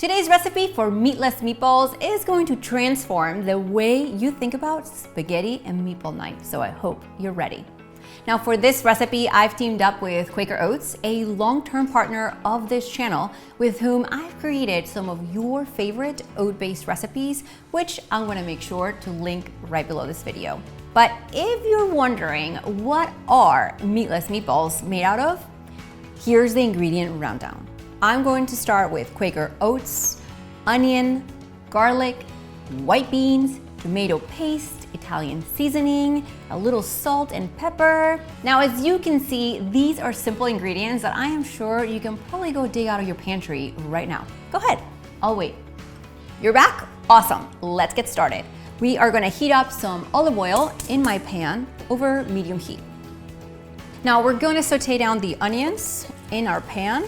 Today's recipe for meatless meatballs is going to transform the way you think about spaghetti and meatball night, so I hope you're ready. Now for this recipe, I've teamed up with Quaker Oats, a long-term partner of this channel with whom I've created some of your favorite oat-based recipes, which I'm gonna make sure to link right below this video. But if you're wondering what are meatless meatballs made out of, here's the ingredient rundown. I'm going to start with Quaker oats, onion, garlic, white beans, tomato paste, Italian seasoning, a little salt and pepper. Now, as you can see, these are simple ingredients that I am sure you can probably go dig out of your pantry right now. Go ahead, I'll wait. You're back? Awesome, let's get started. We are gonna heat up some olive oil in my pan over medium heat. Now we're gonna saute down the onions in our pan.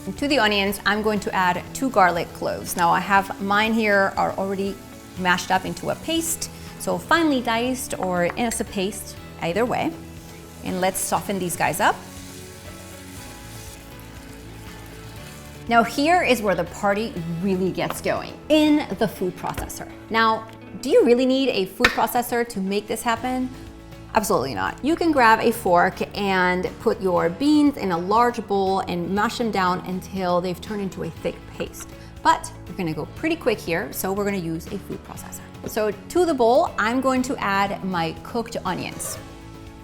And to the onions, I'm going to add 2 garlic cloves. Now I have mine here are already mashed up into a paste, so finely diced or as a paste, either way. And let's soften these guys up. Now here is where the party really gets going, in the food processor. Now, do you really need a food processor to make this happen? Absolutely not. You can grab a fork and put your beans in a large bowl and mash them down until they've turned into a thick paste. But we're gonna go pretty quick here, so we're gonna use a food processor. So to the bowl, I'm going to add my cooked onions.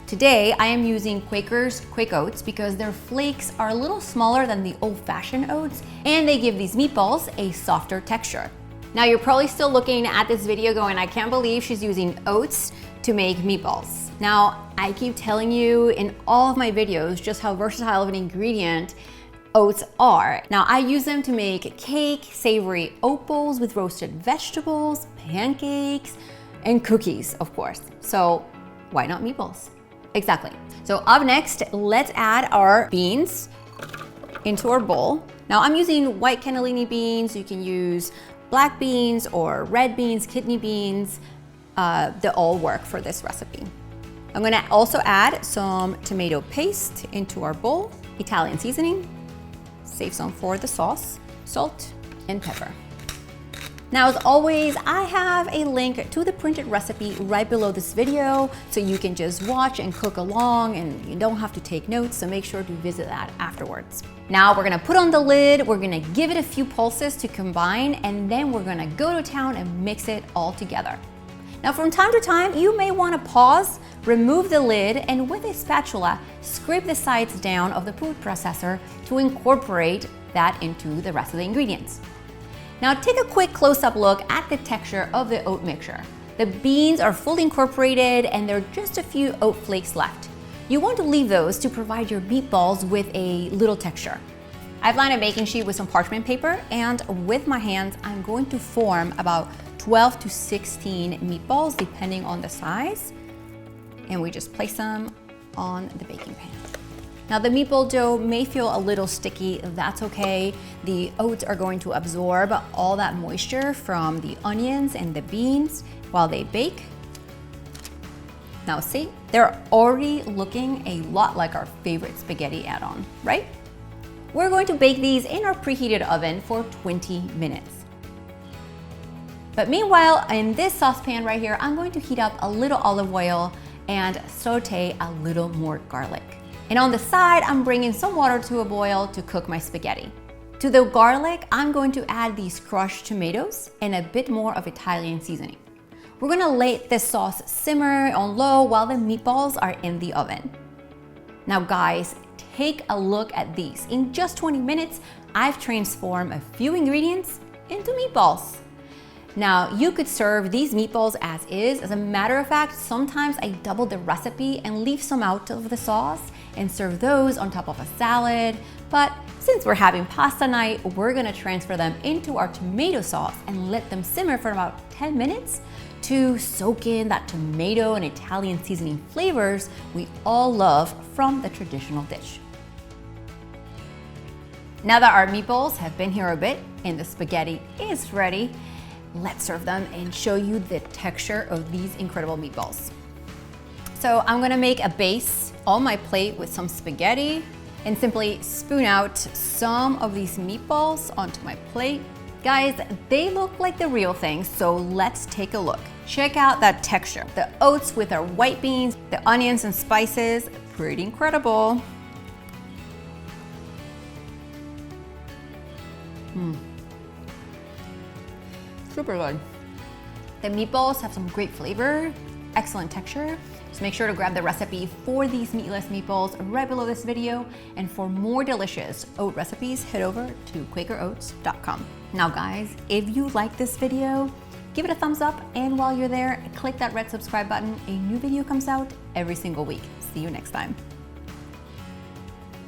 Today, I am using Quaker's Quick Oats because their flakes are a little smaller than the old-fashioned oats, and they give these meatballs a softer texture. Now, you're probably still looking at this video going, I can't believe she's using oats to make meatballs. Now, I keep telling you in all of my videos just how versatile of an ingredient oats are. Now, I use them to make cake, savory oat bowls with roasted vegetables, pancakes, and cookies, of course. So why not meatballs? Exactly. So up next, let's add our beans into our bowl. Now I'm using white cannellini beans. You can use black beans or red beans, kidney beans. They all work for this recipe. I'm gonna also add some tomato paste into our bowl, Italian seasoning, save some for the sauce, salt, and pepper. Now, as always, I have a link to the printed recipe right below this video, so you can just watch and cook along and you don't have to take notes, so make sure to visit that afterwards. Now we're gonna put on the lid, we're gonna give it a few pulses to combine, and then we're gonna go to town and mix it all together. Now from time to time, you may wanna pause, remove the lid, and with a spatula, scrape the sides down of the food processor to incorporate that into the rest of the ingredients. Now take a quick close-up look at the texture of the oat mixture. The beans are fully incorporated and there are just a few oat flakes left. You want to leave those to provide your meatballs with a little texture. I've lined a baking sheet with some parchment paper, and with my hands, I'm going to form about 12 to 16 meatballs depending on the size. And we just place them on the baking pan. Now the meatball dough may feel a little sticky, that's okay. The oats are going to absorb all that moisture from the onions and the beans while they bake. Now see, they're already looking a lot like our favorite spaghetti add-on, right? We're going to bake these in our preheated oven for 20 minutes. But meanwhile, in this saucepan right here, I'm going to heat up a little olive oil and saute a little more garlic. And on the side, I'm bringing some water to a boil to cook my spaghetti. To the garlic, I'm going to add these crushed tomatoes and a bit more of Italian seasoning. We're gonna let this sauce simmer on low while the meatballs are in the oven. Now guys, take a look at these. In just 20 minutes, I've transformed a few ingredients into meatballs. Now, you could serve these meatballs as is. As a matter of fact, sometimes I double the recipe and leave some out of the sauce and serve those on top of a salad. But since we're having pasta night, we're gonna transfer them into our tomato sauce and let them simmer for about 10 minutes to soak in that tomato and Italian seasoning flavors we all love from the traditional dish. Now that our meatballs have been here a bit and the spaghetti is ready, let's serve them and show you the texture of these incredible meatballs. So I'm gonna make a base on my plate with some spaghetti, and simply spoon out some of these meatballs onto my plate. Guys, they look like the real thing, so let's take a look. Check out that texture. The oats with our white beans, the onions and spices, pretty incredible. Super good. The meatballs have some great flavor, excellent texture. So make sure to grab the recipe for these meatless meatballs right below this video. And for more delicious oat recipes, head over to QuakerOats.com. Now guys, if you like this video, give it a thumbs up. And while you're there, click that red subscribe button. A new video comes out every single week. See you next time.